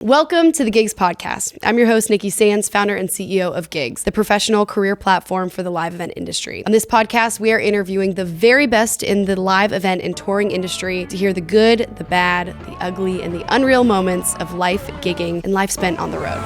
Welcome to the Gigs Podcast. I'm your host, Nikki Sanz, founder and CEO of Gigs, the professional career platform for the live event industry. On this podcast, we are interviewing the very best in the live event and touring industry to hear the good, the bad, the ugly, and the unreal moments of life gigging and life spent on the road.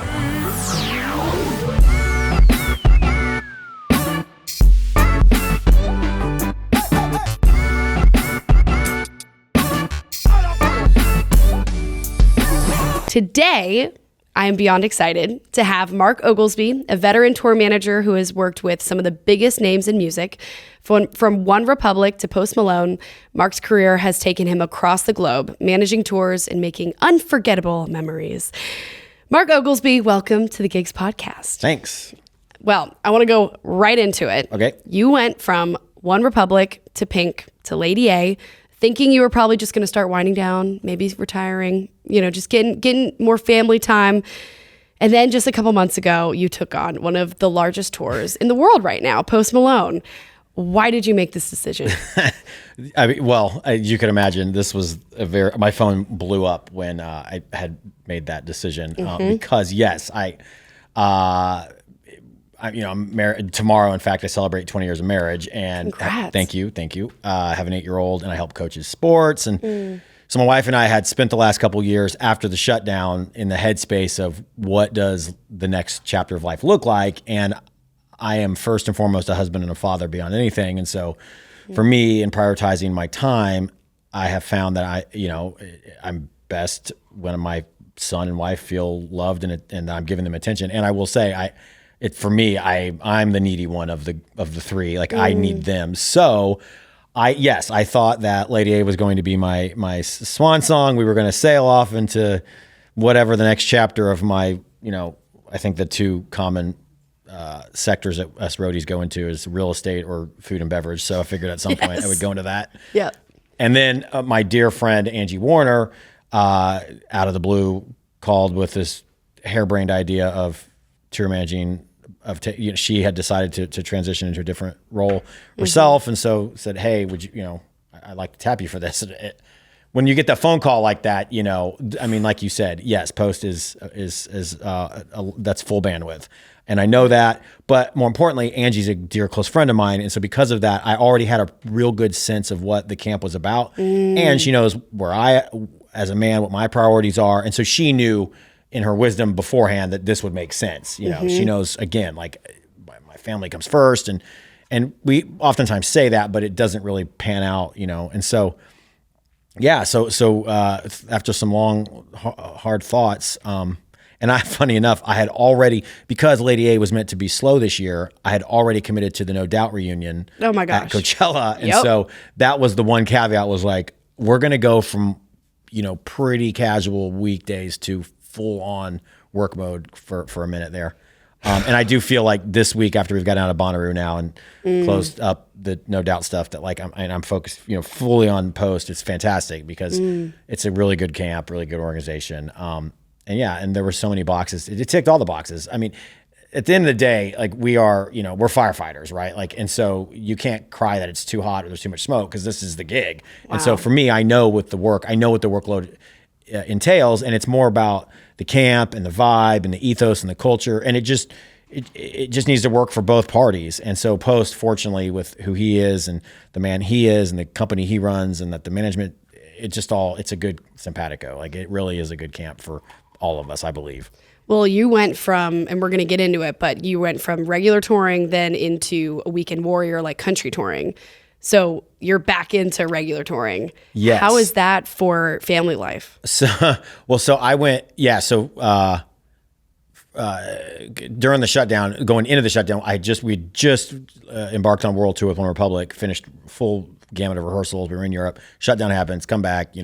Today, I am beyond excited to have Mark Oglesby, a veteran tour manager who has worked with some of the biggest names in music. From OneRepublic to Post Malone, Mark's career has taken him across the globe, managing tours and making unforgettable memories. Mark Oglesby, welcome to the Gigs Podcast. Thanks. Well, I want to go right into it. Okay. You went from OneRepublic to Pink to Lady A, thinking you were probably just going to start winding down, maybe retiring, just getting more family time. And then just a couple months ago, you took on one of the largest tours in the world right now, Post Malone. Why did you make this decision? You can imagine this was my phone blew up when I had made that decision because yes, I'm married tomorrow. In fact, I celebrate 20 years of marriage, and congrats. Thank you. I have an 8-year-old, and I help coach his sports. And so my wife and I had spent the last couple of years after the shutdown in the headspace of what does the next chapter of life look like. And I am first and foremost a husband and a father beyond anything. And so for me, in prioritizing my time, I have found that I'm best when my son and wife feel loved and I'm giving them attention. And I will say, I'm the needy one of the three. Like I need them. So I thought that Lady A was going to be my swan song. We were going to sail off into whatever the next chapter of my, I think the two common sectors that us roadies go into is real estate or food and beverage. So I figured at some point I would go into that. Yeah. And then my dear friend, Angie Warner, out of the blue called with this harebrained idea of tour managing. She had decided to transition into a different role herself, and so said, "Hey, would you? I'd like to tap you for this." When you get that phone call like that, like you said, yes, Post is that's full bandwidth, and I know that. But more importantly, Angie's a dear close friend of mine, and so because of that, I already had a real good sense of what the camp was about, and she knows where I, as a man, what my priorities are, and so she knew in her wisdom beforehand that this would make sense. She knows, again, like my family comes first, and we oftentimes say that, but it doesn't really pan out, and so, yeah. So after some long, hard thoughts, funny enough, I had already, because Lady A was meant to be slow this year, I had already committed to the No Doubt reunion. Oh my gosh. At Coachella. And so that was the one caveat, was like, we're going to go from, pretty casual weekdays to full on work mode for a minute there. And I do feel like this week, after we've gotten out of Bonnaroo now and closed up the No Doubt stuff, that like I'm focused, fully on Post. It's fantastic because it's a really good camp, really good organization. And there were so many boxes. It ticked all the boxes. I mean, at the end of the day, like we're firefighters, right? Like, and so you can't cry that it's too hot or there's too much smoke because this is the gig. Wow. And so for me, I know what the workload entails, and it's more about the camp and the vibe and the ethos and the culture, and it just needs to work for both parties. And so Post, fortunately, with who he is and the man he is and the company he runs and that the management, it's a good simpatico. Like it really is a good camp for all of us, I believe. Well, you went from, and we're going to get into it, but you went from regular touring then into a weekend warrior, like country touring. So you're back into regular touring. Yes. How is that for family life? So I went, during the shutdown, going into the shutdown, we just embarked on World Tour with OneRepublic, finished full gamut of rehearsals. We were in Europe. Shutdown happens, come back,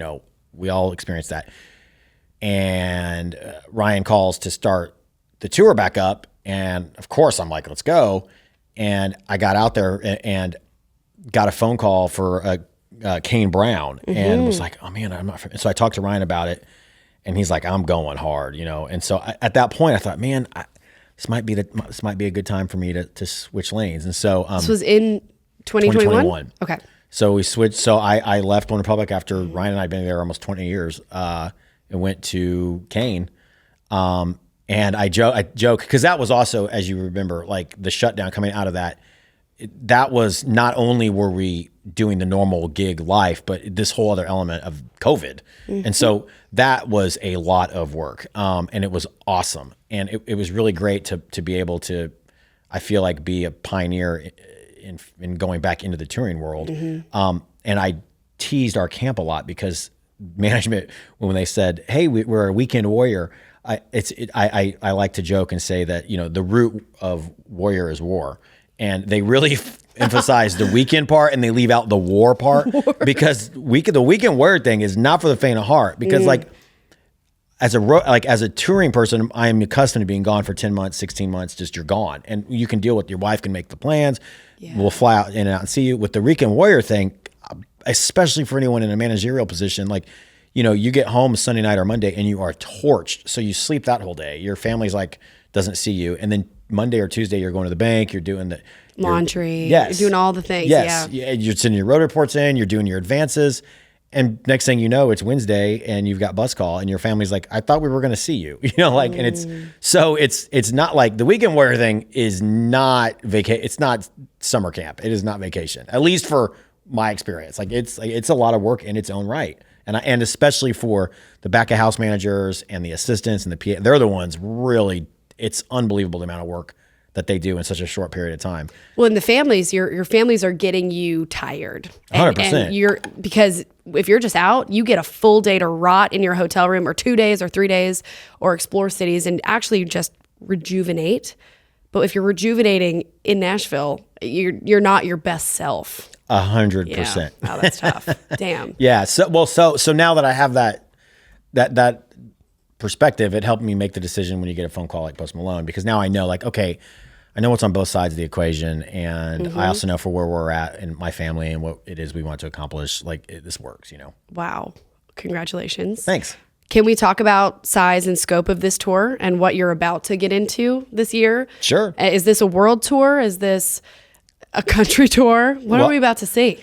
we all experienced that. And Ryan calls to start the tour back up. And of course I'm like, let's go. And I got out there and got a phone call for Kane Brown and was like, oh man, I'm not. So I talked to Ryan about it, and he's like, I'm going hard, And so at that point, I thought, man, this might be a good time for me to switch lanes. And so this was in 2021. Okay. So we switched. So I left OneRepublic after Ryan and I had been there almost 20 years, and went to Kane And I joke because that was also, as you remember, like the shutdown coming out of that. That was not only were we doing the normal gig life, but this whole other element of COVID. And so that was a lot of work. And it was awesome. And it was really great to be able to, I feel like, be a pioneer in going back into the touring world. And I teased our camp a lot because management, when they said, hey, we're a weekend warrior, I like to joke and say that, the root of warrior is war. And they really emphasize the weekend part and they leave out the war part because the weekend warrior thing is not for the faint of heart because as a touring person, I am accustomed to being gone for 10 months, 16 months, just you're gone. And you can deal with, your wife can make the plans. Yeah. We'll fly out in and out and see you. With the weekend warrior thing, especially for anyone in a managerial position, you get home Sunday night or Monday and you are torched. So you sleep that whole day. Your family's doesn't see you. And then Monday or Tuesday, you're going to the bank, you're doing the laundry, you're doing all the things. Yes. Yeah. You're sending your road reports in, you're doing your advances. And next thing you know, it's Wednesday and you've got bus call and your family's like, I thought we were going to see you, and it's not like the weekend warrior thing is not it's not summer camp. It is not vacation, at least for my experience. It's a lot of work in its own right. And especially for the back of house managers and the assistants and the PA, they're the ones really, it's unbelievable the amount of work that they do in such a short period of time. Well, and the families, your families are getting you tired. 100%. Because if you're just out, you get a full day to rot in your hotel room or 2 days or 3 days or explore cities and actually just rejuvenate. But if you're rejuvenating in Nashville, you're not your best self. 100%. Wow, that's tough. Damn. Yeah. So now that I have that perspective, it helped me make the decision when you get a phone call like Post Malone, because now I know okay, I know what's on both sides of the equation. And I also know for where we're at in my family and what it is we want to accomplish, this works, Wow. Congratulations. Thanks. Can we talk about size and scope of this tour and what you're about to get into this year? Sure. Is this a world tour? Is this a country tour? What are we about to see?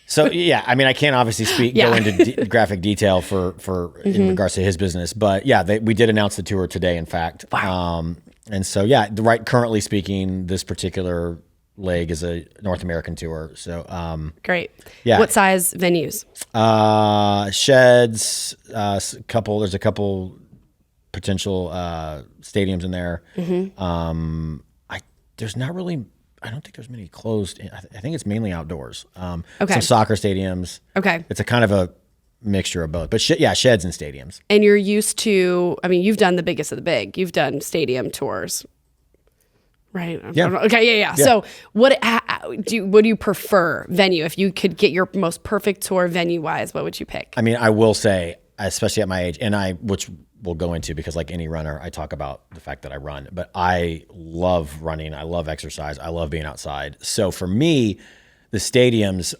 So, yeah, I mean, I can't obviously go into graphic detail for in regards to his business, but yeah, we did announce the tour today, in fact. Wow. And so, currently speaking, this particular leg is a North American tour. So, great. Yeah. What size venues? Sheds, there's a couple potential stadiums in there. I don't think there's many closed. I think it's mainly outdoors. Some soccer stadiums. Okay. It's a kind of a mixture of both, but sheds and stadiums. And you're used to, you've done the biggest of the big. You've done stadium tours, right? Yeah. Okay. Yeah. So what do you prefer venue? If you could get your most perfect tour venue wise, what would you pick? I mean, I will say, especially at my age, which we'll go into, because like any runner, I talk about the fact that I run, but I love running. I love exercise. I love being outside. So for me, the stadiums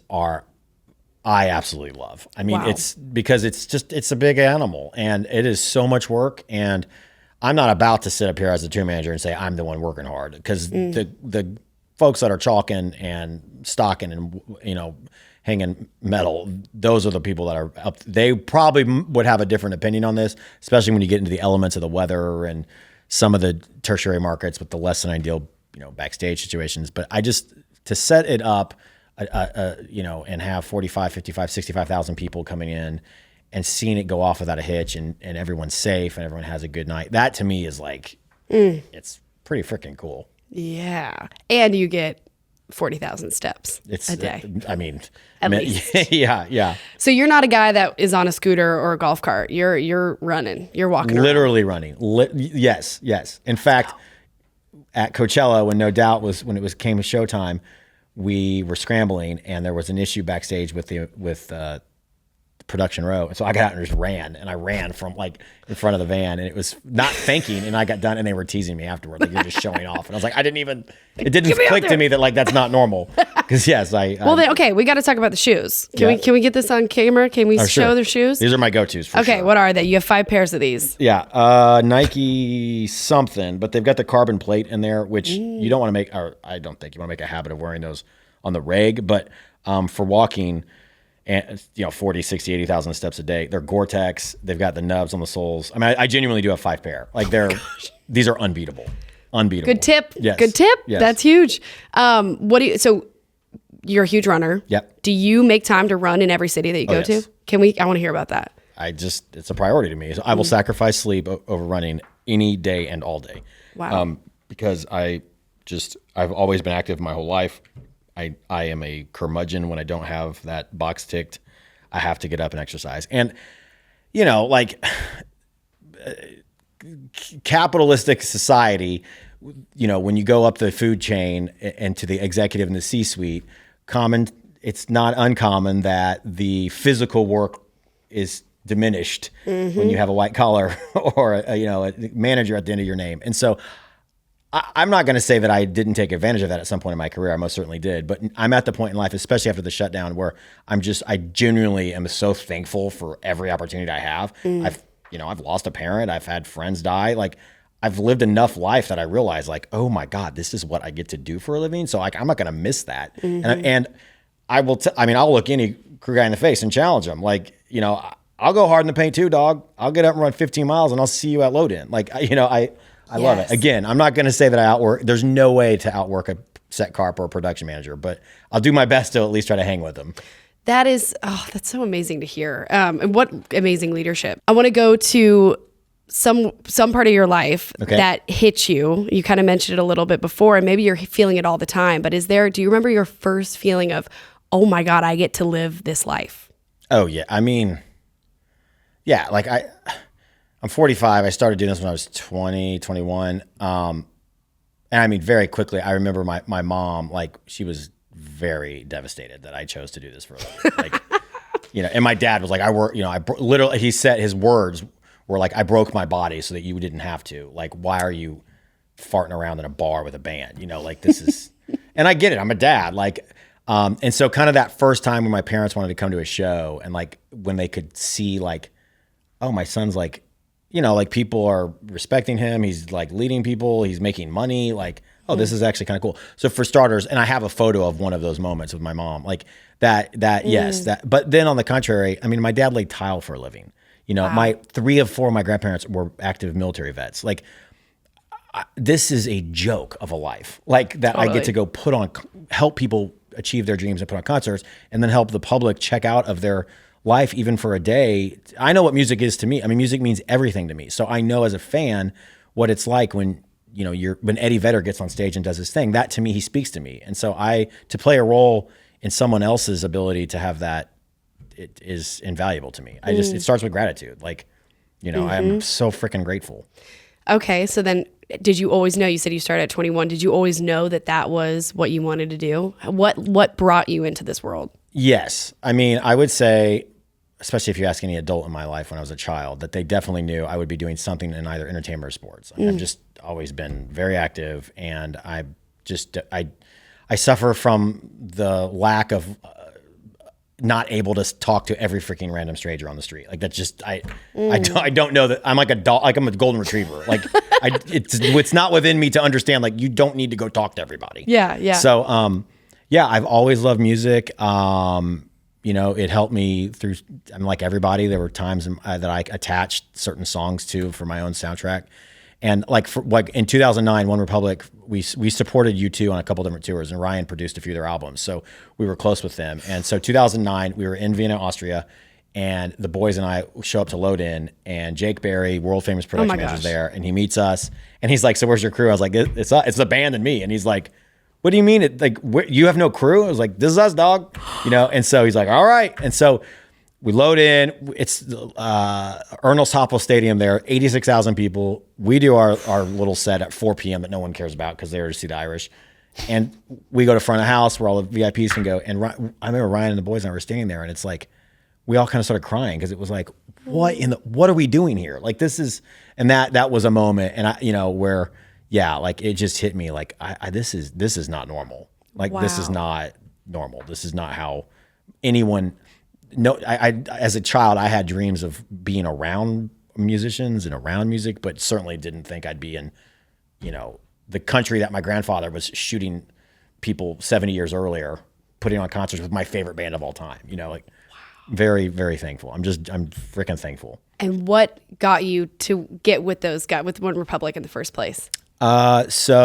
I absolutely love. I mean, It's because it's a big animal and it is so much work. And I'm not about to sit up here as a tour manager and say, I'm the one working hard, because the folks that are chalking and stocking and, hanging metal, those are the people that are up. They probably would have a different opinion on this, especially when you get into the elements of the weather and some of the tertiary markets with the less than ideal, backstage situations. But to set it up, and have 45, 55, 65,000 people coming in and seeing it go off without a hitch and everyone's safe and everyone has a good night. That to me is it's pretty freaking cool. Yeah. And you get 40,000 steps a day. At least. Yeah. So you're not a guy that is on a scooter or a golf cart. You're running. You're walking literally around. Running. Yes. In fact, at Coachella, when No Doubt came to showtime, we were scrambling and there was an issue backstage with production row. And so I got out and just ran, and I ran from in front of the van, and it was not thanking. And I got done and they were teasing me afterward. You're just showing off. And I was like, it didn't click to me that that's not normal. Cause yes, we got to talk about the shoes. Can we get this on camera? Can we show their shoes? These are my go-tos for sure. What are they? You have 5 pairs of these. Yeah. Nike something, but they've got the carbon plate in there, which you don't want to make, or I don't think you want to make a habit of wearing those on the reg, but for walking, and 40, 60, 80,000 steps a day. They're Gore-Tex. They've got the nubs on the soles. I mean, I genuinely do have 5 pair. Like these are unbeatable. Unbeatable. Good tip. Yes. Good tip. Yes. That's huge. So you're a huge runner. Yep. Do you make time to run in every city that you go yes. to? I want to hear about that. It's a priority to me. So I will sacrifice sleep over running any day and all day. Wow. Because I've always been active my whole life. I am a curmudgeon when I don't have that box ticked. I have to get up and exercise. And, capitalistic society, when you go up the food chain and to the executive and the C-suite, it's not uncommon that the physical work is diminished when you have a white collar or a manager at the end of your name. And so I'm not going to say that I didn't take advantage of that at some point in my career. I most certainly did. But I'm at the point in life, especially after the shutdown, where I genuinely am so thankful for every opportunity I have. I've lost a parent. I've had friends die. Like, I've lived enough life that I realize, like, oh my God, this is what I get to do for a living. So like, I'm not going to miss that. And I will, I'll look any crew guy in the face and challenge him. Like, I'll go hard in the paint too, dog. I'll get up and run 15 miles and I'll see you at load in. Like, I love it. Again, I'm not going to say that I outwork. There's no way to outwork a set carp or a production manager, but I'll do my best to at least try to hang with them. That's so amazing to hear. And what amazing leadership. I want to go to some part of your life that hit you. You kind of mentioned it a little bit before, and maybe you're feeling it all the time, but do you remember your first feeling of, oh my God, I get to live this life? Oh yeah. I mean, yeah, like I'm 45. I started doing this when I was 20, 21. And I mean, very quickly, I remember my mom, like, she was very devastated that I chose to do this for a living. Like, and my dad was like, literally, he said his words were like, I broke my body so that you didn't have to. Like, why are you farting around in a bar with a band? Like, this is, and I get it. I'm a dad. Like, and so kind of that first time when my parents wanted to come to a show and like, when they could see like, oh, my son's like, like people are respecting him. He's like leading people. He's making money. Like, oh, this is actually kind of cool. So for starters, and I have a photo of one of those moments with my mom, like yes, but then on the contrary, I mean, my dad laid tile for a living. My 3 of 4 of my grandparents were active military vets. Like, this is a joke of a life. Like that, totally. I get to go help people achieve their dreams and put on concerts, and then help the public check out of their life even for a day. I know what music is to me. I mean, music means everything to me. So I know as a fan what it's like when when Eddie Vedder gets on stage and does his thing. That to me, he speaks to me. And so to play a role in someone else's ability to have that, it is invaluable to me. It starts with gratitude. Like, I'm so freaking grateful. Okay. So then did you always know, you said you started at 21. Did you always know that was what you wanted to do? What brought you into this world? Yes. I mean, I would say, especially if you ask any adult in my life when I was a child, that they definitely knew I would be doing something in either entertainment or sports. I mean, I've just always been very active, and I suffer from the lack of not able to talk to every freaking random stranger on the street. Like, that's just, I don't know that I'm like a dog, like I'm a golden retriever. Like it's not within me to understand, like, you don't need to go talk to everybody. Yeah. Yeah. So, yeah, I've always loved music. It helped me through, I'm like everybody. There were times that I attached certain songs to for my own soundtrack. And like in 2009, OneRepublic, we supported U2 on a couple different tours, and Ryan produced a few of their albums. So we were close with them. And so 2009, we were in Vienna, Austria, and the boys and I show up to load in, and Jake Berry, world famous production manager's there, and he meets us, and he's like, "So where's your crew?" I was like, "It's the band and me." And he's like, "What do you mean? You have no crew?" I was like, "This is us, dog." And so he's like, "All right." And so we load in. It's Ernst Happel Stadium there, 86,000 people. We do our little set at 4 p.m. that no one cares about because they're to see the Irish. And we go to front of house where all the VIPs can go. And I remember Ryan and the boys and I were standing there, and it's like, we all kind of started crying because it was like, what are we doing here? Like, this is, and that was a moment, and where, yeah, like it just hit me like, this is not normal. Like, wow. This is not normal. This is not how anyone. No, I as a child, I had dreams of being around musicians and around music, but certainly didn't think I'd be in, the country that my grandfather was shooting people 70 years earlier, putting on concerts with my favorite band of all time. Like, wow. Very, very thankful. I'm freaking thankful. And what got you to get with those guys, with OneRepublic in the first place? The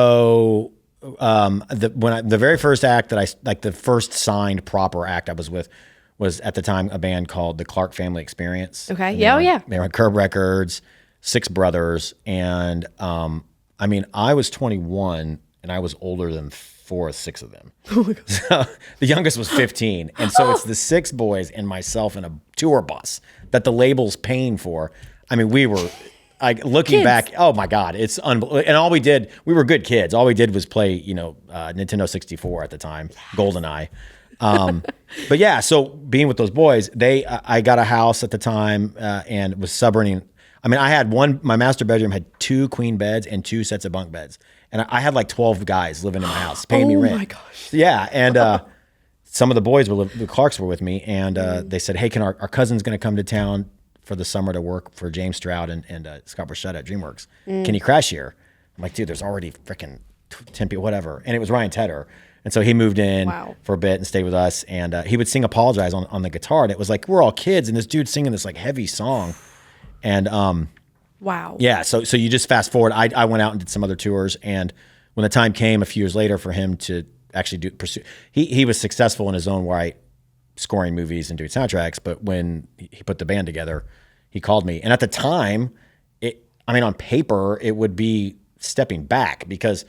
very first act the first signed proper act I was with was at the time a band called the Clark Family Experience. Okay. Yeah. They were on Curb Records, 6 brothers. And, I was 21 and I was older than 4 or 6 of them. Oh my God. So the youngest was 15. And so it's the 6 boys and myself in a tour bus that the label's paying for. We were looking back. Oh my God. It's unbelievable. And all we did, we were good kids. All we did was play, Nintendo 64 at the time, yes. GoldenEye. But yeah, so being with those boys, I got a house at the time, and was subrenting. I had my master bedroom had 2 queen beds and 2 sets of bunk beds. And I had like 12 guys living in my house, paying me rent. Oh my gosh. Yeah. And, some of the boys the Clarks were with me, and, they said, hey, our cousin's going to come to town for the summer to work for James Stroud and Scott Burchett at DreamWorks. Can you crash here? I'm like, dude, there's already freaking 10 people, whatever. And it was Ryan Tedder. And so he moved in for a bit and stayed with us. And he would sing Apologize on the guitar. And it was like, we're all kids. And this dude's singing this like heavy song. And wow. Yeah. So you just fast forward. I went out and did some other tours. And when the time came a few years later for him to actually pursue, he was successful in his own right, scoring movies and doing soundtracks. But when he put the band together, he called me. And at the time, on paper, it would be stepping back because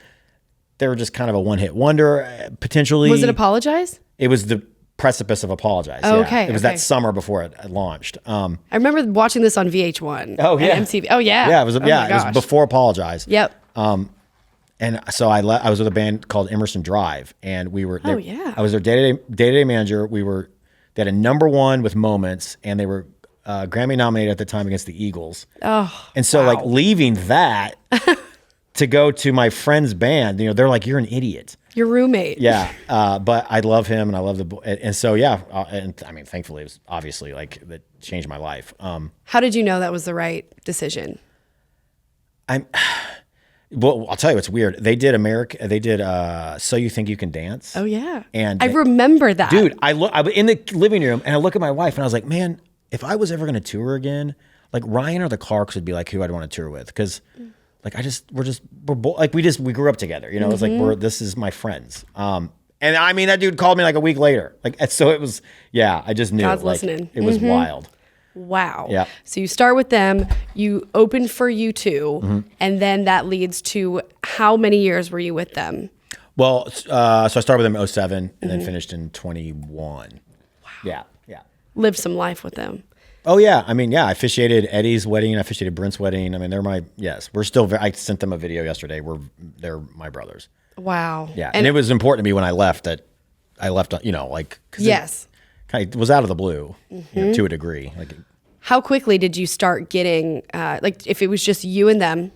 they were just kind of a one-hit wonder, potentially. Was it Apologize? It was the precipice of Apologize. Oh, yeah. okay. It was that summer before it launched. I remember watching this on VH1. Oh, yeah. And MTV. Oh, yeah. Yeah, it was before Apologize. Yep. And so I was with a band called Emerson Drive, and we were. Yeah. I was their day-to-day manager. They had a #1 with Moments, and they were Grammy nominated at the time against the Eagles. Oh. And so like leaving that to go to my friend's band, they're like, you're an idiot. Your roommate. Yeah. But I love him and I love the boy. And so, yeah. Thankfully it was obviously like that changed my life. How did you know that was the right decision? Well, I'll tell you what's weird. They did So You Think You Can Dance. Oh yeah. And I remember that. Dude, I was in the living room and I look at my wife and I was like, man, if I was ever going to tour again, like Ryan or the Clarks would be like who I'd want to tour with. Cause like we're both like we grew up together, It was like this is my friends. And that dude called me like a week later. Like so it was I just knew God's like, listening. It was wild. Wow. Yeah. So you start with them, you open for U2, and then that leads to how many years were you with them? Well, so I started with them in 2007 and then finished in 2021. Wow. Yeah. Lived some life with them. Oh yeah. I officiated Eddie's wedding. I officiated Brent's wedding. They're we're still I sent them a video yesterday. They're my brothers. Wow. Yeah. And it was important to me when I left that I left, cause yes. It was out of the blue to a degree. Like, how quickly did you start getting, if it was just you and them,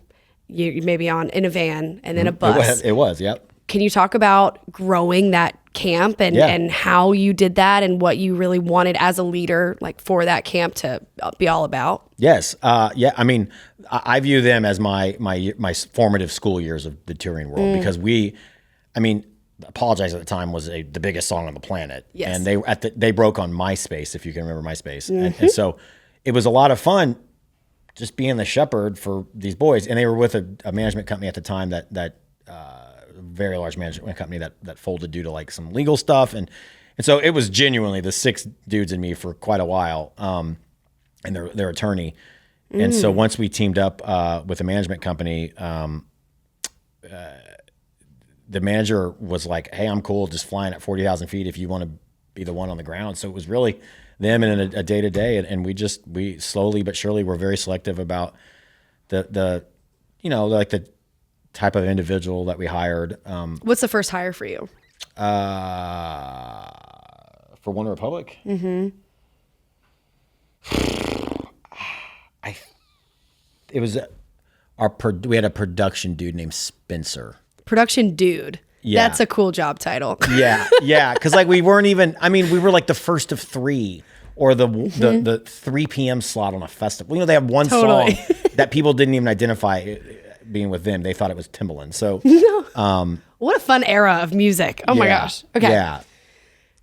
you maybe in a van and then a bus? It was, yep. Can you talk about growing that camp and how you did that and what you really wanted as a leader, like for that camp to be all about? Yes. I view them as my formative school years of the touring world because Apologize at the time was the biggest song on the planet. Yes. And they broke on MySpace, if you can remember MySpace. And so it was a lot of fun just being the shepherd for these boys. And they were with a management company at the time that very large management company that folded due to like some legal stuff. And so it was genuinely the 6 dudes and me for quite a while, and their attorney. And so once we teamed up with a management company, the manager was like, hey, I'm cool just flying at 40,000 feet if you want to be the one on the ground. So it was really them and a day-to-day. And we slowly but surely were very selective about the type of individual that we hired. What's the first hire for you? For OneRepublic? Mm-hmm. We had a production dude named Spencer. Production dude. Yeah. That's a cool job title. Yeah. Because like we weren't even. We were like the first of 3, or the 3 p.m. slot on a festival. They have one song that people didn't even identify being with them. They thought it was Timbaland. So, what a fun era of music. Oh my gosh. Okay. Yeah.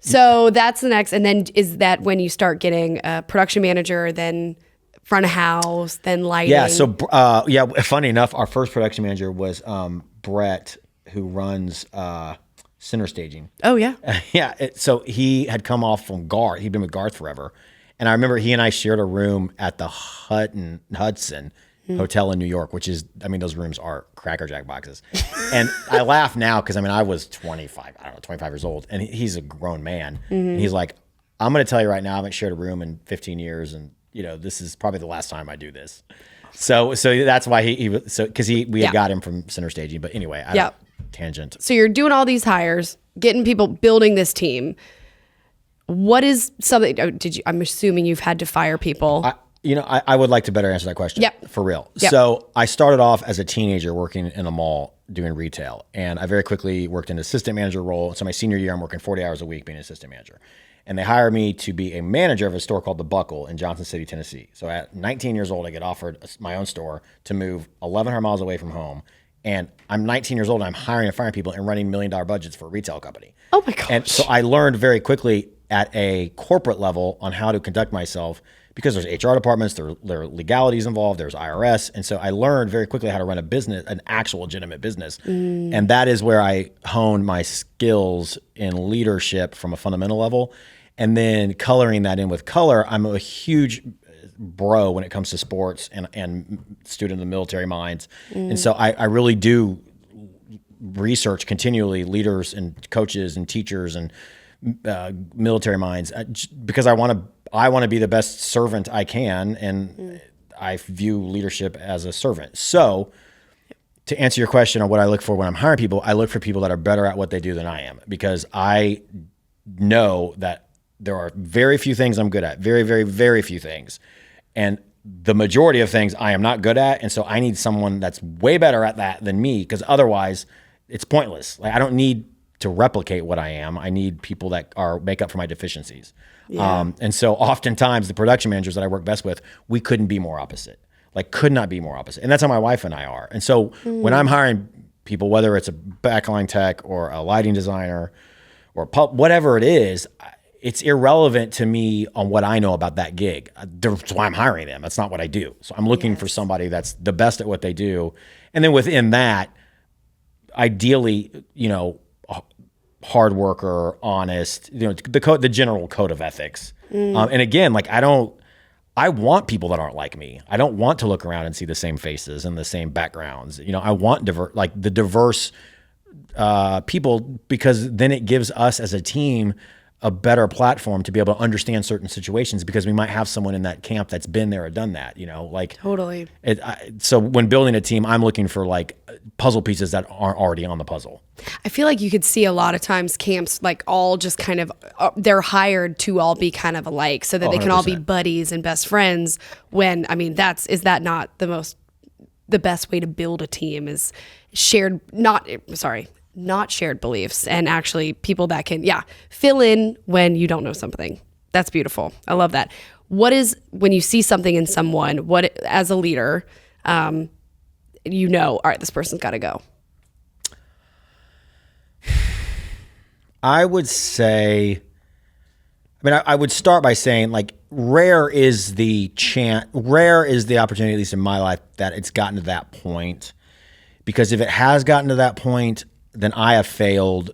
So that's the next. And then is that when you start getting a production manager, then front of house, then lighting? Yeah. So, funny enough, our first production manager was Brett, who runs Center Staging. Oh, yeah. So he had come off from Garth. He'd been with Garth forever. And I remember he and I shared a room at the Hudson Hotel in New York, which is, those rooms are Cracker Jack boxes. And I laugh now because, I was 25 years old. And he's a grown man. And he's like, I'm going to tell you right now, I haven't shared a room in 15 years. And, this is probably the last time I do this. So that's why because we had got him from Center Staging. But anyway, tangent. So you're doing all these hires, getting people, building this team. What is something, I'm assuming you've had to fire people. I would like to better answer that question. Yep. For real. Yep. So I started off as a teenager working in a mall doing retail. And I very quickly worked an assistant manager role. So my senior year, I'm working 40 hours a week being an assistant manager. And they hired me to be a manager of a store called The Buckle in Johnson City, Tennessee. So at 19 years old, I get offered my own store to move 1,100 miles away from home. And I'm 19 years old and I'm hiring and firing people and running $1 million budgets for a retail company. Oh my gosh. And so I learned very quickly at a corporate level on how to conduct myself because there's HR departments, there are legalities involved, there's IRS. And so I learned very quickly how to run a business, an actual legitimate business. And that is where I honed my skills in leadership from a fundamental level. And then coloring that in with color, I'm a huge bro when it comes to sports and student of the military minds. And so I really do research continually leaders and coaches and teachers and military minds because I want to be the best servant I can. And I view leadership as a servant. So to answer your question on what I look for when I'm hiring people, I look for people that are better at what they do than I am because I know that there are very few things I'm good at, very, very, very few things. And the majority of things I am not good at. And so I need someone that's way better at that than me because otherwise it's pointless. Like I don't need to replicate what I am. I need people that make up for my deficiencies. Yeah. And so oftentimes the production managers that I work best with, we couldn't be more opposite. Like could not be more opposite. And that's how my wife and I are. And so when I'm hiring people, whether it's a backline tech or a lighting designer or whatever it is, it's irrelevant to me on what I know about that gig. That's why I'm hiring them. That's not what I do. So I'm looking for somebody that's the best at what they do. And then within that, ideally, hard worker, honest, the general code of ethics. And again, like I want people that aren't like me. I don't want to look around and see the same faces and the same backgrounds. I want the diverse people because then it gives us as a team a better platform to be able to understand certain situations because we might have someone in that camp that's been there or done that, Totally. So when building a team, I'm looking for like puzzle pieces that aren't already on the puzzle. I feel like you could see a lot of times camps like all just kind of, they're hired to all be kind of alike so that they can all be buddies and best friends when, is that not the best way to build a team is not shared beliefs and actually people that can, fill in when you don't know something. That's beautiful. I love that. What is, when you see something in someone, as a leader, all right, this person's got to go? I would say, I would start by saying like rare is the opportunity, at least in my life, that it's gotten to that point. Because if it has gotten to that point, then I have failed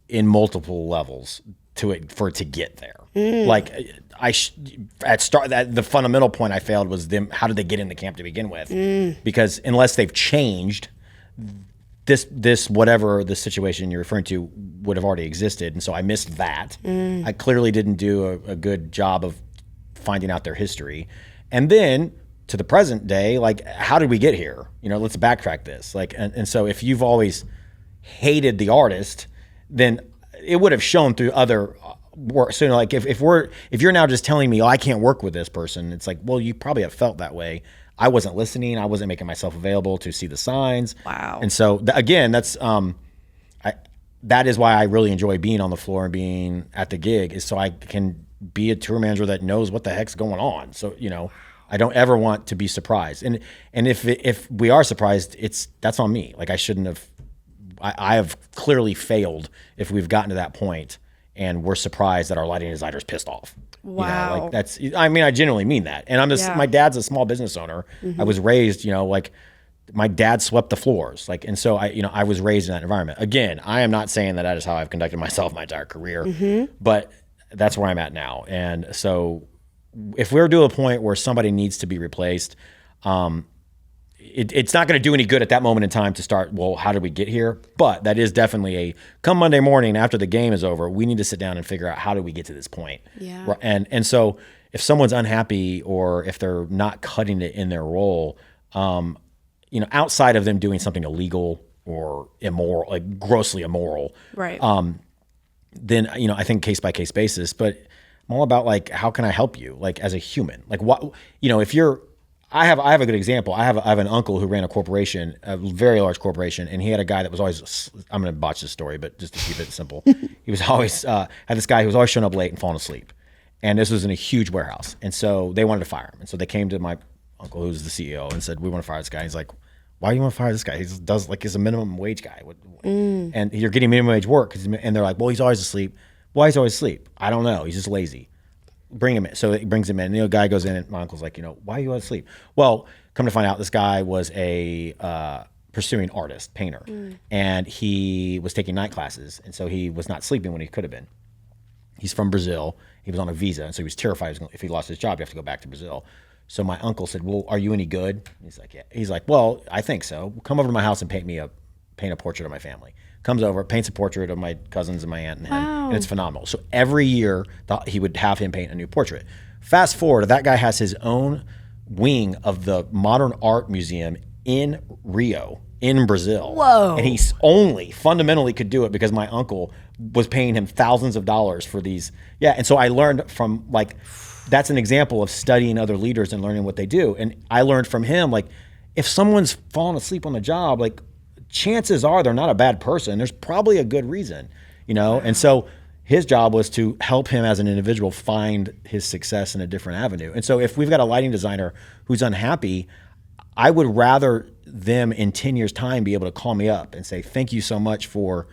in multiple levels for it to get there. Like the fundamental point I failed was them. How did they get into camp to begin with? Because unless they've changed, this whatever the situation you're referring to would have already existed, and so I missed that. I clearly didn't do a good job of finding out their history, and then to the present day, like how did we get here? Let's backtrack this. Like, and so if you've always hated the artist, then it would have shown through other work. So like if you're now just telling me, I can't work with this person, it's like, well, you probably have felt that way. I wasn't listening. I wasn't making myself available to see the signs. Wow. And so again, that's that is why I really enjoy being on the floor and being at the gig, is so I can be a tour manager that knows what the heck's going on. So I don't ever want to be surprised. And if we are surprised, that's on me. Like I shouldn't have. I have clearly failed if we've gotten to that point and we're surprised that our lighting designer's pissed off. Wow. I genuinely mean that. And my dad's a small business owner. I was raised, my dad swept the floors. And so I was raised in that environment. Again, I am not saying that is how I've conducted myself my entire career, but that's where I'm at now. And so if we're to a point where somebody needs to be replaced, it's not going to do any good at that moment in time to start, well, how did we get here? But that is definitely come Monday morning after the game is over, we need to sit down and figure out how do we get to this point. Yeah. And so if someone's unhappy or if they're not cutting it in their role, outside of them doing something illegal or immoral, like grossly immoral, right. Then, I think case by case basis, but I'm all about how can I help you? As a human, I have a good example. I have an uncle who ran a corporation, a very large corporation, and he had a guy that was always, I'm going to botch this story, but just to keep it simple, he was always, had this guy who was always showing up late and falling asleep. And this was in a huge warehouse. And so they wanted to fire him. And so they came to my uncle, who's the CEO, and said, we want to fire this guy. He's like, why do you want to fire this guy? He's a minimum wage guy. And you're getting minimum wage work. And they're like, well, he's always asleep. Why he's always asleep? I don't know. He's just lazy. Bring him in. So he brings him in. And the guy goes in, and my uncle's like, why are you always asleep? Well, come to find out, this guy was a pursuing artist, painter. And he was taking night classes. And so he was not sleeping when he could have been. He's from Brazil. He was on a visa. And so he was terrified if he lost his job, he'd have to go back to Brazil. So my uncle said, well, are you any good? And he's like, yeah. He's like, well, I think so. Come over to my house and paint a portrait of my family. Comes over, paints a portrait of my cousins and my aunt and him. Wow. And it's phenomenal. So every year he would have him paint a new portrait. Fast forward, that guy has his own wing of the Modern Art Museum in Rio, in Brazil. Whoa. And he only fundamentally could do it because my uncle was paying him thousands of dollars for these. Yeah. And so I learned from that's an example of studying other leaders and learning what they do. And I learned from him, if someone's falling asleep on the job, chances are they're not a bad person. There's probably a good reason, And so his job was to help him as an individual find his success in a different avenue. And so if we've got a lighting designer who's unhappy, I would rather them in 10 years' time be able to call me up and say, thank you so much for,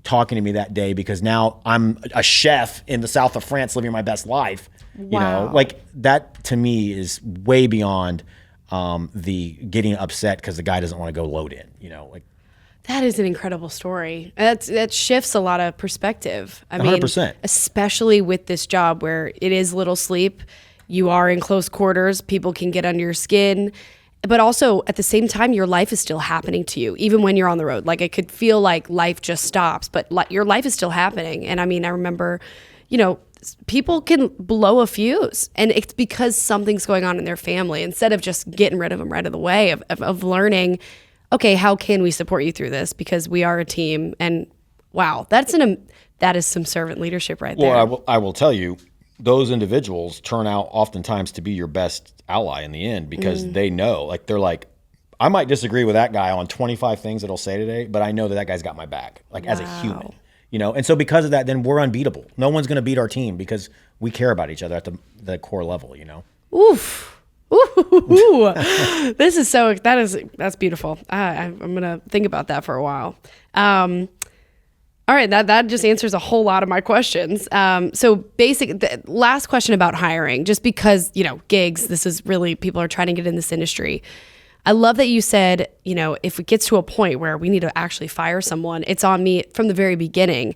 talking to me that day, because now I'm a chef in the south of France living my best life. Wow. That to me is way beyond the getting upset because the guy doesn't want to go load in, That is an incredible story. That shifts a lot of perspective. 100%. Especially with this job where it is little sleep, you are in close quarters, people can get under your skin, but also at the same time, your life is still happening to you, even when you're on the road. It could feel like life just stops, but your life is still happening. And I remember, people can blow a fuse, and it's because something's going on in their family, instead of just getting rid of them right away, of learning, okay, how can we support you through this? Because we are a team. And wow, that is some servant leadership right there. Well, I will tell you, those individuals turn out oftentimes to be your best ally in the end, because they know, they're like, I might disagree with that guy on 25 things that he'll say today, but I know that guy's got my back, as a human, And so because of that, then we're unbeatable. No one's going to beat our team because we care about each other at the core level, Oof. Ooh. That's beautiful. I'm going to think about that for a while. All right, that just answers a whole lot of my questions. So the last question about hiring, just because, gigs, this is really, people are trying to get in this industry. I love that you said, if it gets to a point where we need to actually fire someone, it's on me from the very beginning.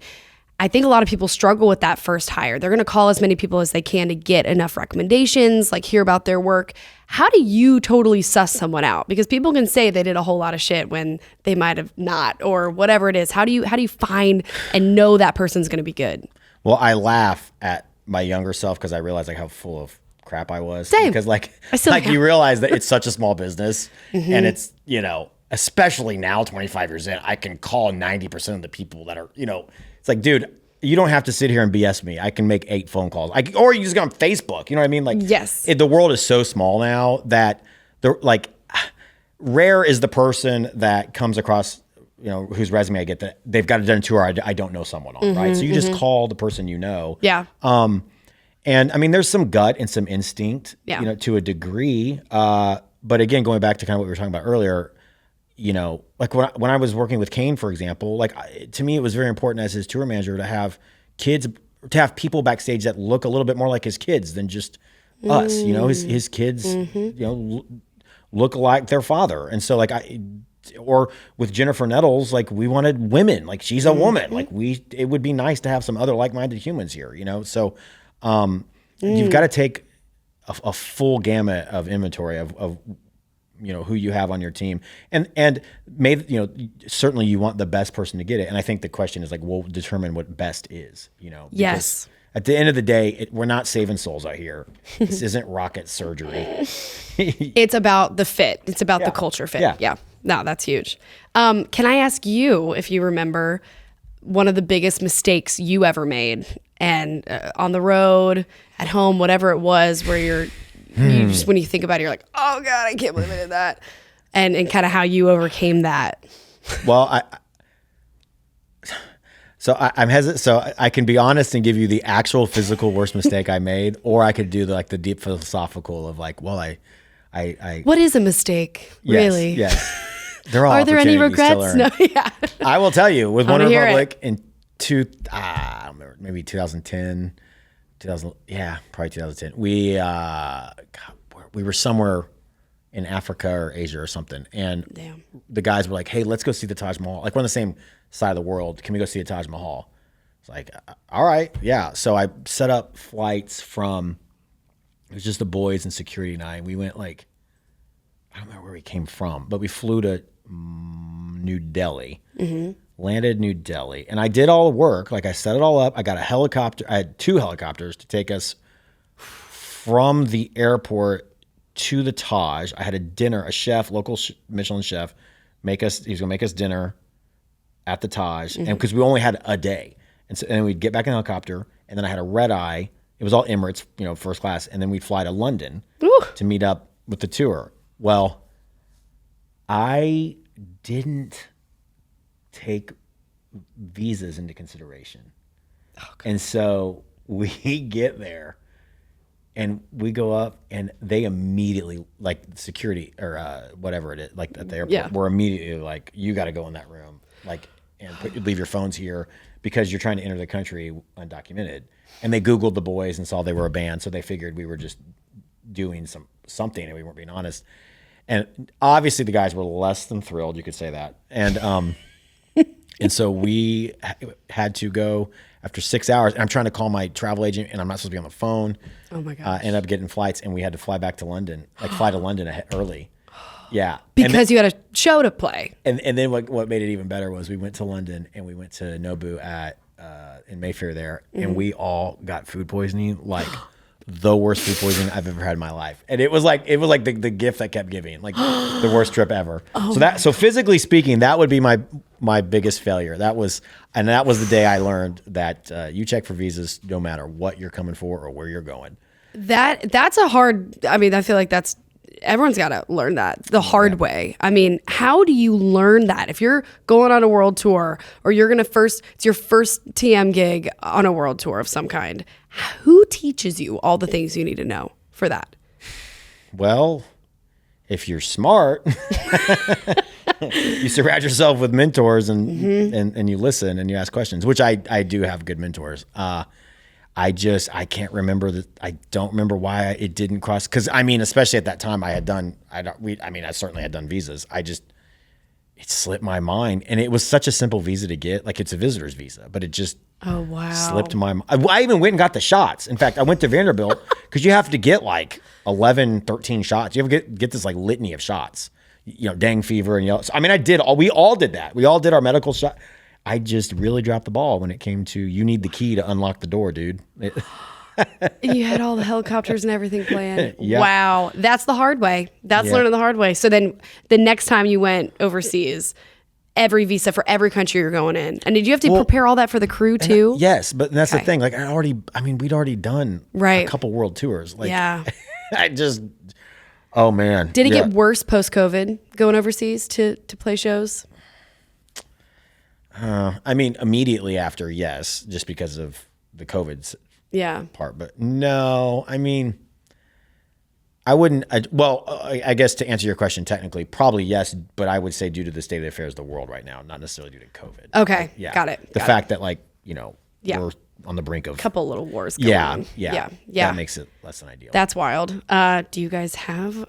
I think a lot of people struggle with that first hire. They're going to call as many people as they can to get enough recommendations, hear about their work. How do you totally suss someone out? Because people can say they did a whole lot of shit when they might have not, or whatever it is. How do you find and know that person's going to be good? Well, I laugh at my younger self because I realize how full of crap I was. Same. Because you realize that it's such a small business, and it's, especially now 25 years in, I can call 90% of the people that are, it's like, dude, you don't have to sit here and BS me. I can make 8 phone calls. Or you just go on Facebook. You know what I mean? Yes. The world is so small now that rare is the person that comes across, whose resume I get that they've got it done to, or I don't know someone on, right? So you just call the person you know. Yeah. And there's some gut and some instinct, to a degree. But again, going back to kind of what we were talking about earlier, when I was working with Kane, for example, to me, it was very important as his tour manager to have kids, to have people backstage that look a little bit more like his kids than just us. You know, his kids, you know, look like their father. And so like or with Jennifer Nettles, like we wanted women, like she's a woman, like it would be nice to have some other like-minded humans here, you know? So you've got to take a full gamut of inventory of you know, who you have on your team, and maybe, you know, certainly you want the best person to get it. And I think the question is like, we'll determine what best is, you know? Yes. At the end of the day, we're not saving souls out here. This isn't rocket surgery. It's about the fit. It's about the culture fit. Yeah. No, that's huge. Can I ask you if you remember one of the biggest mistakes you ever made, and on the road, at home, whatever it was, where you just, when you think about it, you're like, oh God, I can't believe I did that. And kind of how you overcame that. Well, I'm hesitant. So I can be honest and give you the actual physical worst mistake I made, or I could do the deep philosophical of like, well, I what is a mistake, really? Yes. They're all. Are there any regrets? No, yeah. I will tell you, with OneRepublic in I don't remember, maybe 2010, probably 2010. We were somewhere in Africa or Asia or something, and the guys were like, "Hey, let's go see the Taj Mahal. Like, we're on the same side of the world. Can we go see the Taj Mahal?" It's like, all right, yeah. So I set up flights from. It was just the boys and security and I. We went like, I don't remember where we came from, but we flew to New Delhi, landed New Delhi, and I did all the work. Like I set it all up. I got a helicopter. I had 2 helicopters to take us from the airport to the Taj. I had a dinner, a chef, local Michelin chef, he was gonna make us dinner at the Taj, and because we only had a day, and then we'd get back in the helicopter, and then I had a red eye. It was all Emirates, you know, first class, and then we'd fly to London to meet up with the tour. Well, I didn't take visas into consideration. And so we get there and we go up, and they immediately, like security or whatever it is, like at the airport, we're immediately like, you got to go in that room, like, and leave your phones here because you're trying to enter the country undocumented. And they Googled the boys and saw they were a band, so they figured we were just doing something and we weren't being honest. And obviously the guys were less than thrilled, you could say that. And and so we had to go after 6 hours. And I'm trying to call my travel agent, and I'm not supposed to be on the phone. Oh my gosh. Ended up getting flights, and we had to fly back to London, fly to London early. Yeah. Because you had a show to play. And then what made it even better was we went to London, and we went to Nobu in Mayfair there, and we all got food poisoning, like the worst food poisoning I've ever had in my life. And it was like the gift that kept giving, like the worst trip ever. So physically speaking, that would be my biggest failure. That was the day I learned that you check for visas no matter what you're coming for or where you're going. That's a hard, I mean, I feel like everyone's got to learn that the hard way. I mean, how do you learn that? If you're going on a world tour, or it's your first TM gig on a world tour of some kind, who teaches you all the things you need to know for that? Well, if you're smart, you surround yourself with mentors and you listen and you ask questions, which I do have good mentors. I can't remember I don't remember why it didn't cross. Cause I mean, especially at that time I certainly had done visas. It slipped my mind, and it was such a simple visa to get. Like, it's a visitor's visa, but it just slipped my mind. I even went and got the shots. In fact, I went to Vanderbilt because you have to get like 11, 13 shots. You have to get this like litany of shots, you know, dengue fever and yellow. So, I mean, we all did that. We all did our medical shot. I just really dropped the ball when it came to, you need the key to unlock the door, dude. You had all the helicopters and everything planned. Yep. Wow. That's the hard way. That's learning the hard way. So then the next time you went overseas, every visa for every country you're going in. And did you have to prepare all that for the crew too? Yes, but that's the thing. Like we'd already done a couple world tours. Like, oh man. Did it get worse post-COVID going overseas to play shows? I mean, immediately after, yes, just because of the COVID part. But no, I mean, I wouldn't. I guess to answer your question, technically, probably yes, but I would say due to the state of the affairs of the world right now, not necessarily due to COVID. Okay, got it. The fact that, like, you know, we're on the brink of couple little wars going on. Yeah. That makes it less than ideal. That's wild. Do you guys have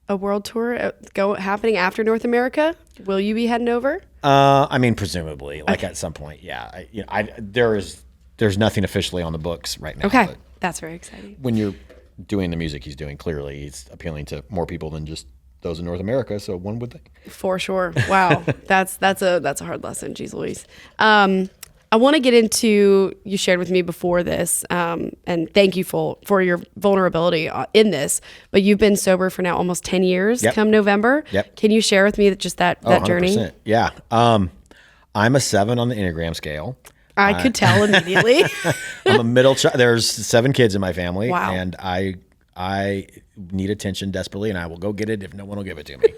a world tour happening after North America? Will you be heading over? I mean, presumably, like at some point, yeah. There's nothing officially on the books right now. Okay, that's very exciting. When you're doing the music he's doing, clearly he's appealing to more people than just those in North America. So one would think. For sure. Wow, that's a hard lesson. Jeez Louise. I want to get into, you shared with me before this, and thank you for your vulnerability in this, but you've been sober for now almost 10 years come November. Yep. Can you share with me just that journey? 100%. Yeah. I'm a 7 on the Enneagram scale. I could tell immediately. I'm a middle child. There's 7 kids in my family. Wow. And I need attention desperately, and I will go get it if no one will give it to me.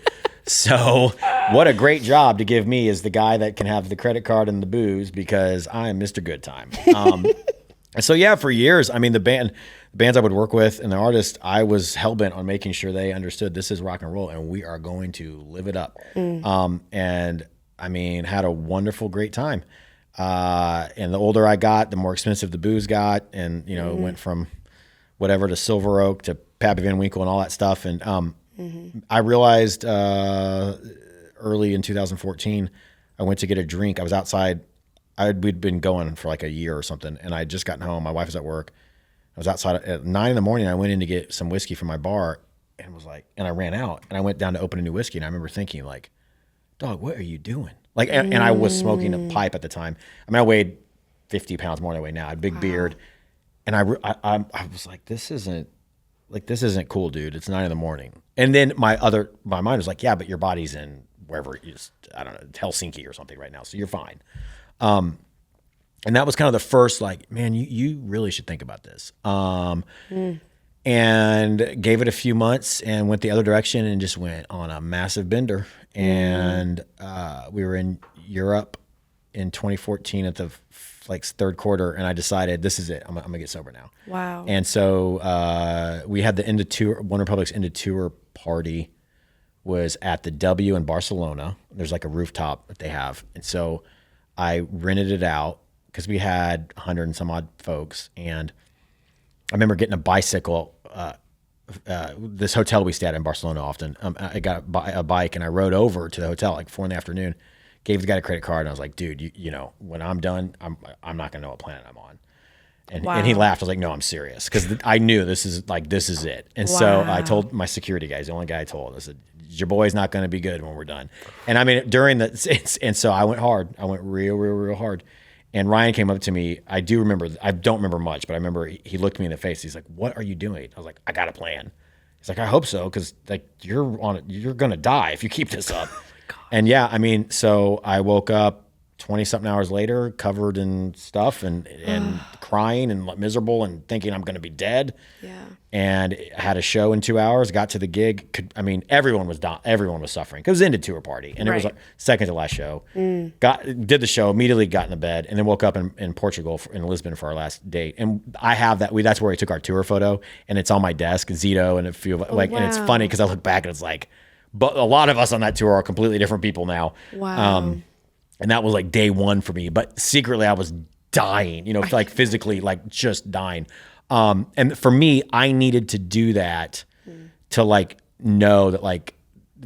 So what a great job to give me as the guy that can have the credit card and the booze, because I am Mr. Good Time. So yeah, for years, I mean, the bands I would work with and the artists, I was hell-bent on making sure they understood this is rock and roll and we are going to live it up. And I mean, had a wonderful, great time. And the older I got, the more expensive the booze got. And, it went from whatever to Silver Oak to Pappy Van Winkle and all that stuff. And I realized early in 2014, I went to get a drink. I was outside. We'd been going for like a year or something, and I had just gotten home. My wife was at work. I was outside at 9 a.m. I went in to get some whiskey from my bar, and I ran out. And I went down to open a new whiskey, and I remember thinking, like, dog, what are you doing? Like, and I was smoking a pipe at the time. I mean, I weighed 50 pounds more than I weigh now. I had a big beard, and I was like, this isn't cool, dude. It's 9 a.m. And then my mind was like, yeah, but your body's in wherever it is, I don't know, Helsinki or something right now, so you're fine. And that was kind of the first, like, man, you really should think about this. And gave it a few months and went the other direction and just went on a massive bender. And we were in Europe in 2014 at the third quarter, and I decided this is it. I'm gonna get sober now. Wow. And so we had the end of tour, OneRepublic's end of tour party was at the W in Barcelona. There's like a rooftop that they have. And so I rented it out because we had 100 and some odd folks. And I remember getting a bicycle, this hotel we stayed at in Barcelona often. I got a bike and I rode over to the hotel like 4 PM, gave the guy a credit card. And I was like, dude, you know, when I'm done, I'm not gonna know what planet I'm on. And he laughed. I was like, no, I'm serious. Cause I knew this is it. And so I told my security guys, the only guy I told, I said, your boy's not going to be good when we're done. And I mean, and so I went hard. I went real hard. And Ryan came up to me. I don't remember much, but I remember he looked me in the face. He's like, what are you doing? I was like, I got a plan. He's like, I hope so. Cause like you're going to die if you keep this up. And yeah, I mean, so I woke up 20 something hours later, covered in stuff and crying and miserable and thinking I'm going to be dead. Yeah. And had a show in 2 hours, got to the gig. Everyone was suffering. It was the end of tour party. And it was like second to last show. Did the show, immediately got in the bed, and then woke up in Portugal, in Lisbon for our last date. And I have that, that's where we took our tour photo, and it's on my desk, Zito and a few of and it's funny because I look back and it's like, but a lot of us on that tour are completely different people now. Wow. And that was like day one for me, but secretly I was dying, like physically, like just dying. And for me, I needed to do that to like know that like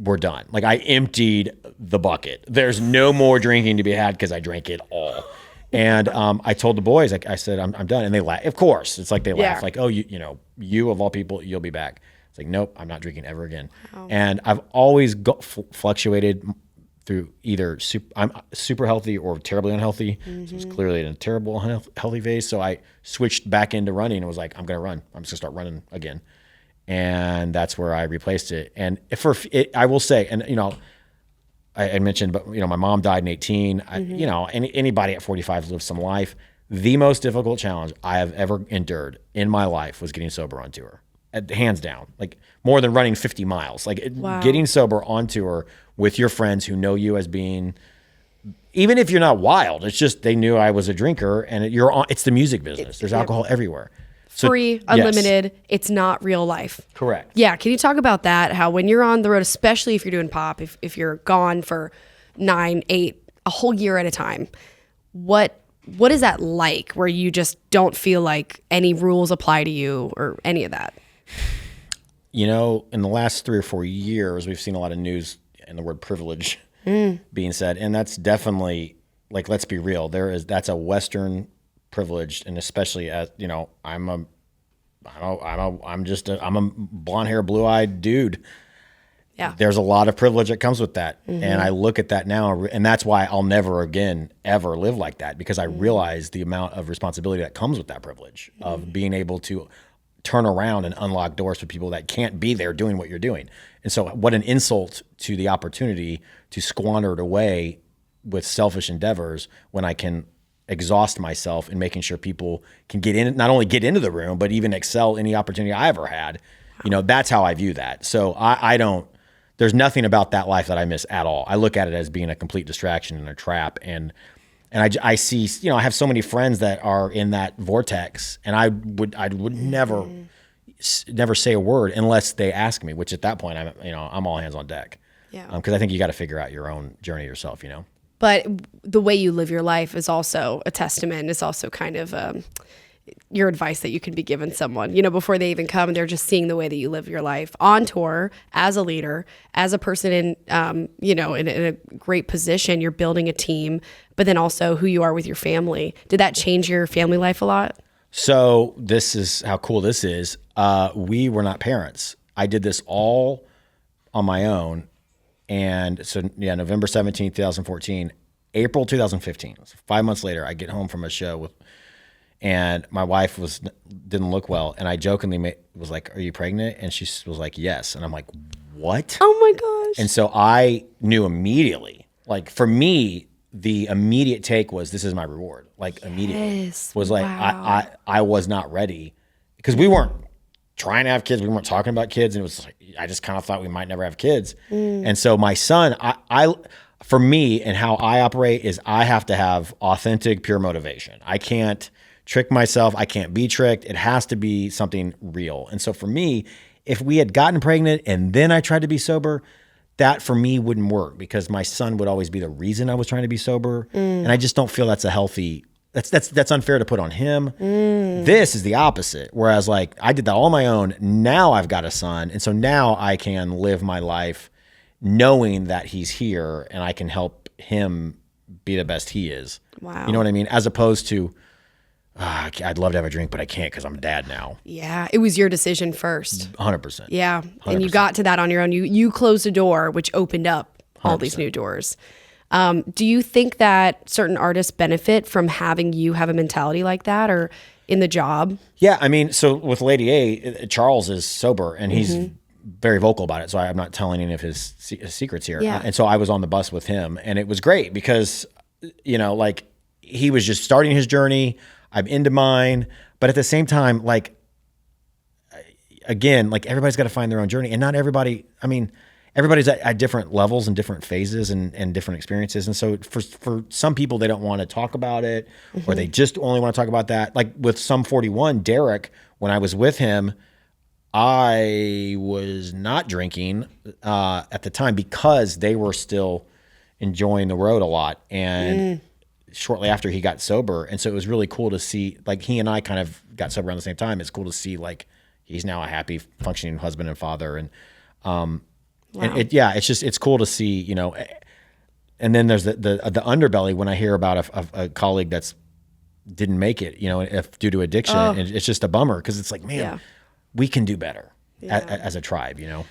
we're done. Like I emptied the bucket. There's no more drinking to be had because I drank it all. And I told the boys, like I said, I'm done. And they laugh. Of course, it's like they laugh, like, oh, you of all people, you'll be back. It's like, nope, I'm not drinking ever again. Wow. And I've always fluctuated through either I'm super healthy or terribly unhealthy. So it was clearly in a terrible unhealthy phase. So I switched back into running and was like, I'm going to run. I'm just going to start running again. And that's where I replaced it. And I will say, and I mentioned, but my mom died in 18. Anybody at 45 lives some life. The most difficult challenge I have ever endured in my life was getting sober on tour. Hands down, like more than running 50 miles, getting sober on tour with your friends who know you as being, even if you're not wild, it's just, they knew I was a drinker and it's the music business. There's alcohol everywhere. Free, unlimited. Yes. It's not real life. Correct. Yeah. Can you talk about that? How when you're on the road, especially if you're doing pop, if you're gone for 9, 8, a whole year at a time, what what is that like where you just don't feel like any rules apply to you or any of that? You know, in the last 3 or 4 years, we've seen a lot of news and the word privilege being said. And that's definitely, like, let's be real. That's a Western privilege. And especially as, you know, I'm a blonde hair, blue eyed dude. Yeah. There's a lot of privilege that comes with that. And I look at that now, and that's why I'll never again ever live like that, because I realize the amount of responsibility that comes with that privilege of being able to turn around and unlock doors for people that can't be there doing what you're doing. And so what an insult to the opportunity to squander it away with selfish endeavors when I can exhaust myself in making sure people can get in, not only get into the room, but even excel any opportunity I ever had. You know, that's how I view that. So I don't, there's nothing about that life that I miss at all. I look at it as being a complete distraction and a trap. And I see, you know, I have so many friends that are in that vortex, and I would never say a word unless they ask me, which at that point, I'm all hands on deck. Yeah. Because I think you got to figure out your own journey yourself, you know? But the way you live your life is also a testament. It's also kind of your advice that you can be giving someone, you know, before they even come. They're just seeing the way that you live your life on tour, as a leader, as a person in, you know, in a great position. You're building a team, but then also who you are with your family. Did that change your family life a lot? So this is how cool this is. We were not parents. I did this all on my own. And so, yeah, November 17th, 2014, April 2015, so 5 months later, I get home from a show and my wife didn't look well. And I jokingly was like, "Are you pregnant?" And she was like, "Yes." And I'm like, "What?" Oh my gosh. And so I knew immediately, like, for me, the immediate take was, this is my reward. Like, immediately was like, wow. I was not ready, because we weren't trying to have kids. We weren't talking about kids. And it was like, I just kind of thought we might never have kids. And so my son, for me and how I operate is I have to have authentic, pure motivation. I can't trick myself. I can't be tricked. It has to be something real. And so for me, if we had gotten pregnant and then I tried to be sober, that for me wouldn't work, because my son would always be the reason I was trying to be sober. And I just don't feel that's a healthy, that's unfair to put on him. This is the opposite. Whereas, like, I did that all on my own. Now I've got a son. And so now I can live my life knowing that he's here and I can help him be the best he is. Wow. You know what I mean? As opposed to, I'd love to have a drink, but I can't because I'm a dad now. Yeah. It was your decision first. 100%. Yeah. 100%. And you got to that on your own. You closed a door, which opened up all 100%. These new doors. Do you think that certain artists benefit from having you have a mentality like that, or in the job? Yeah. I mean, so with Lady A, Charles is sober and he's very vocal about it. So I'm not telling any of his secrets here. Yeah. And so I was on the bus with him, and it was great because, you know, like, he was just starting his journey. I'm into mine. But at the same time, like, again, like, everybody's got to find their own journey, and not everybody, I mean, everybody's at different levels and different phases and different experiences. And so for some people, they don't want to talk about it, or they just only want to talk about that. Like with Sum 41, Derek, when I was with him, I was not drinking at the time because they were still enjoying the road a lot. And shortly after, he got sober. And so it was really cool to see, like, he and I kind of got sober around the same time. It's cool to see, like, he's now a happy, functioning husband and father. And, wow. And it's cool to see, you know. And then there's the underbelly when I hear about a colleague that's didn't make it, you know, due to addiction. And it's just a bummer, because it's like, man, we can do better as a tribe, you know.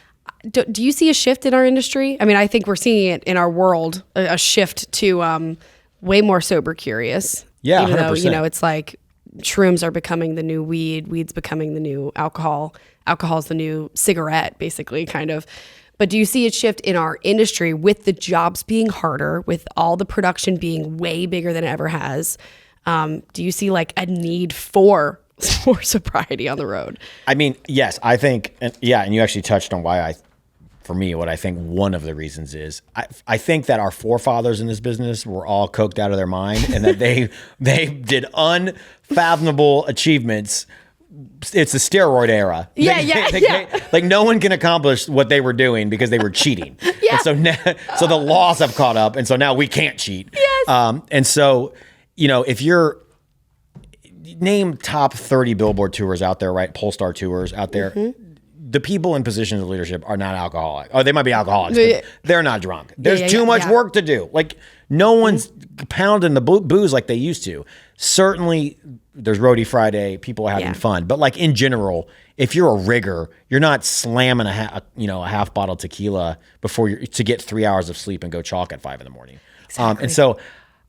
Do you see a shift in our industry? I mean, I think we're seeing it in our world, a shift to way more sober curious. Yeah, even 100%. though, you know, it's like shrooms are becoming the new weed, weed's becoming the new alcohol, alcohol's the new cigarette, basically, kind of. But do you see a shift in our industry with the jobs being harder, with all the production being way bigger than it ever has? Do you see, like, a need for sobriety on the road? I mean, yes, I think, and you actually touched on why for me, what I think one of the reasons is, I think that our forefathers in this business were all coked out of their mind, and that they did unfathomable achievements. It's the steroid era. Like, no one can accomplish what they were doing because they were cheating. And so the laws have caught up, and so now we can't cheat. Yes. And so, if you're name top 30 Billboard tours out there, right? Polestar tours out there. The people in positions of leadership are not alcoholic. Oh, they might be alcoholics, but they're not drunk. There's too much work to do. Like no one's pounding the booze like they used to. Certainly there's Roadie Friday, people are having fun. But like in general, if you're a rigger, you're not slamming a half bottle of tequila to get 3 hours of sleep and go chalk at 5 a.m. Exactly. And so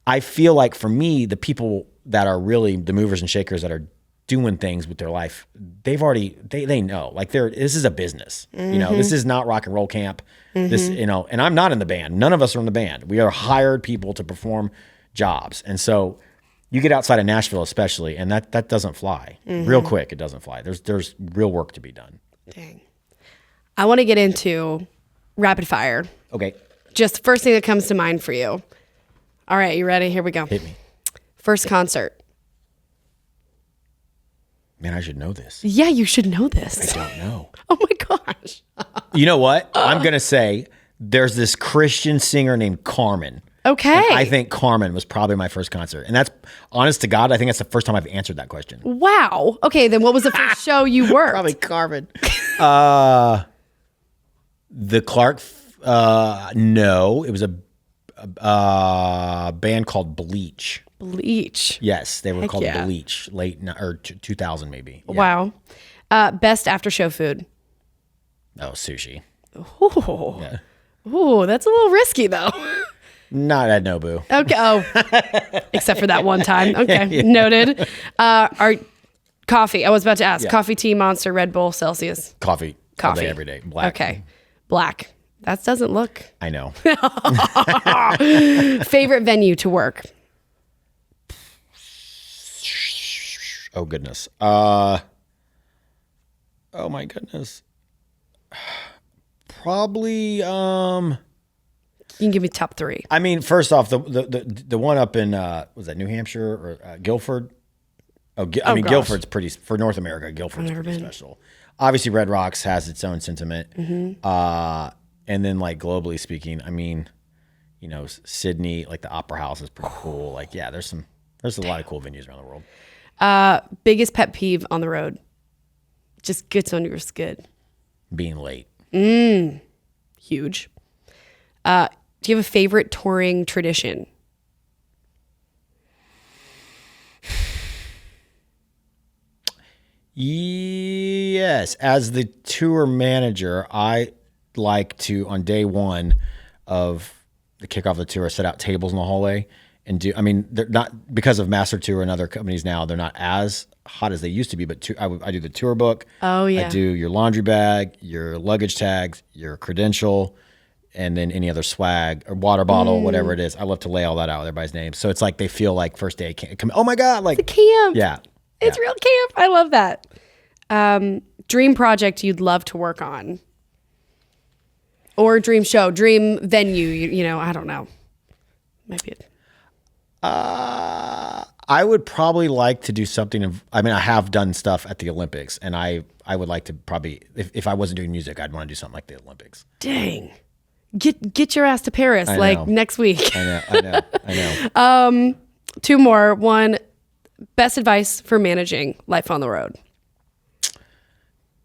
I feel like for me, the people that are really the movers and shakers that are doing things with their life, they know, like this is a business. This is not rock and roll camp. This, and I'm not in the band. None of us are in the band. We are hired people to perform jobs. And so you get outside of Nashville especially, and that doesn't fly. Real quick, it doesn't fly. There's real work to be done. Dang. I want to get into rapid fire. Okay. Just the first thing that comes to mind for you. All right, you ready? Here we go. Hit me. First concert. Man, I should know this. Yeah, you should know this. I don't know. Oh my gosh. You know what? I'm going to say there's this Christian singer named Carmen. Okay. And I think Carmen was probably my first concert. And that's, honest to God, I think that's the first time I've answered that question. Wow. Okay, then what was the first show you worked? Probably Carmen. The Clark, no. It was a band called Bleach. Bleach. Yes, they were called Bleach, late or 2000 maybe. Yeah. Wow. Best after show food. Oh, sushi. Ooh. Yeah. Ooh, that's a little risky though. Not at Nobu. Okay. Oh, except for that one time. Okay, noted. Our coffee. I was about to ask. Coffee, tea, Monster, Red Bull, Celsius. Coffee. All day, every day. Black. Okay, black. That doesn't look. I know. Favorite venue to work. Oh goodness. Oh my goodness. Probably. You can give me top 3. I mean, first off, the one up in was that New Hampshire or Guilford? Gosh. Guilford's pretty for North America. Guilford's pretty special. Obviously, Red Rocks has its own sentiment. And then, like globally speaking, I mean, Sydney, like the Opera House is pretty cool. Like, yeah, there's a lot of cool venues around the world. Biggest pet peeve on the road? Just gets under your skin. Being late. Huge. Do you have a favorite touring tradition? Yes. As the tour manager, I like to, on day one of the kickoff of the tour, set out tables in the hallway and they're not, because of Master Tour and other companies now, they're not as hot as they used to be, but I do the tour book. Oh, yeah. I do your laundry bag, your luggage tags, your credential, and then any other swag or water bottle, whatever it is. I love to lay all that out with everybody's name. So it's like they feel like first day camp. Oh my God. Like it's a camp. Yeah. It's real camp. I love that. Dream project you'd love to work on. Or dream show, dream venue, I don't know. Might be it. I would probably like to do something I have done stuff at the Olympics, and I would like to probably, if I wasn't doing music, I'd want to do something like the Olympics. Dang. Get your ass to Paris next week. I know. 2 more. 1, best advice for managing life on the road.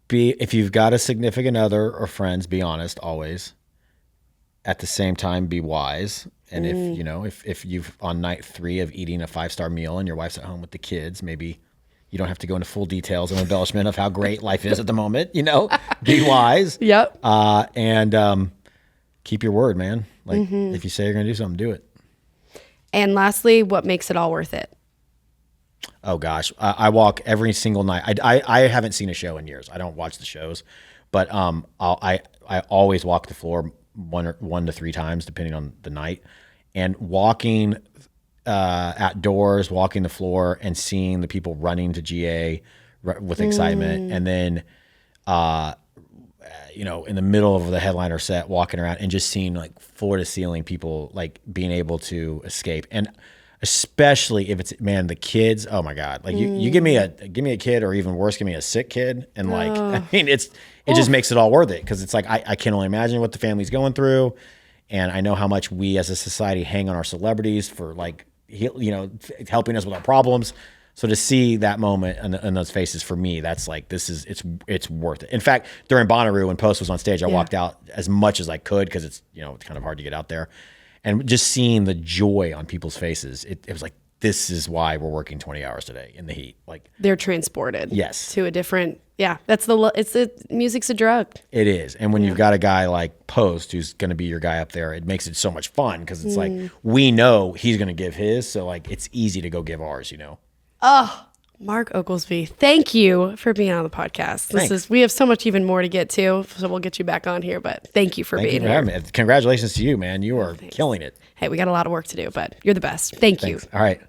If you've got a significant other or friends, be honest always. At the same time, be wise. And if you've on night 3 of eating a 5-star meal and your wife's at home with the kids, maybe you don't have to go into full details and embellishment of how great life is at the moment. Be wise. Yep. And keep your word, man. Like if you say you're going to do something, do it. And lastly, what makes it all worth it? Oh gosh, I walk every single night. I haven't seen a show in years. I don't watch the shows, but I always walk the floor 1 to 3 times depending on the night, and walking outdoors, walking the floor, and seeing the people running to GA with excitement, and then in the middle of the headliner set, walking around and just seeing like floor to ceiling people like being able to escape. And especially if it's, man, the kids, oh my God, like you give me a kid, or even worse, give me a sick kid. And it just makes it all worth it. Cause it's like, I can only imagine what the family's going through. And I know how much we as a society hang on our celebrities for like helping us with our problems. So to see that moment in those faces, for me, that's like, it's worth it. In fact, during Bonnaroo, when Post was on stage, I walked out as much as I could because it's kind of hard to get out there, and just seeing the joy on people's faces, it was like, this is why we're working 20 hours today in the heat. Like, they're transported. Yes. To a different. Yeah, music's a drug. It is. And when you've got a guy like Post who's going to be your guy up there, it makes it so much fun because it's like, we know he's going to give his, so like it's easy to go give ours, Oh, Mark Oglesby, thank you for being on the podcast. We have so much even more to get to, so we'll get you back on here, but thank you for being here. Having me. Congratulations to you, man. You are killing it. Hey, we got a lot of work to do, but you're the best. Thank you. All right.